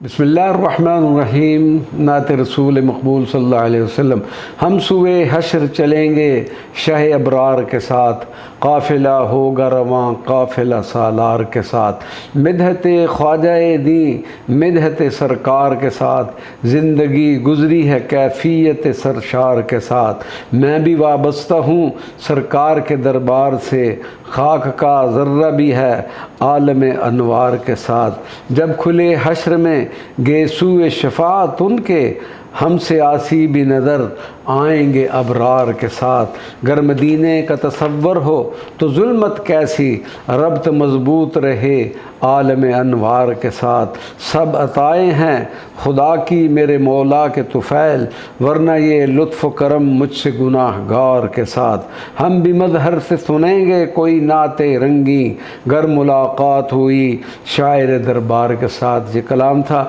बिस्मिल्लाहिर्रहमानिर्रहीम। नात रसूल मकबूल सल्लल्लाहु अलैहि वसल्लम। हम सुबह हश्र चलेंगे शाह अबरार के साथ, काफ़िला होगा रवां काफ़िला सालार के साथ। मिदहत ख्वाजा दी मिदहत सरकार के साथ, ज़िंदगी गुज़री है कैफ़ियत सरशार के साथ। मैं भी वाबस्ता हूँ सरकार के दरबार से, खाक का ज़र्रा भी है आलम अनवार के साथ। जब खुले हश्र में गेसुए शफ़ाअत उनके, हमसे आसी भी नज़र आएंगे अबरार के साथ। गर मदीने का तसव्वुर हो तो जुल्मत कैसी, रब्त मज़बूत रहे आलम अनवार के साथ। सब अताएँ हैं खुदा की मेरे मौला के तुफ़ैल, वरना ये लुत्फ़ करम मुझसे गुनाहगार के साथ। हम भी मज़हर से सुनेंगे कोई नाते रंगी, गर मुलाकात हुई शायर दरबार के साथ। ये कलाम था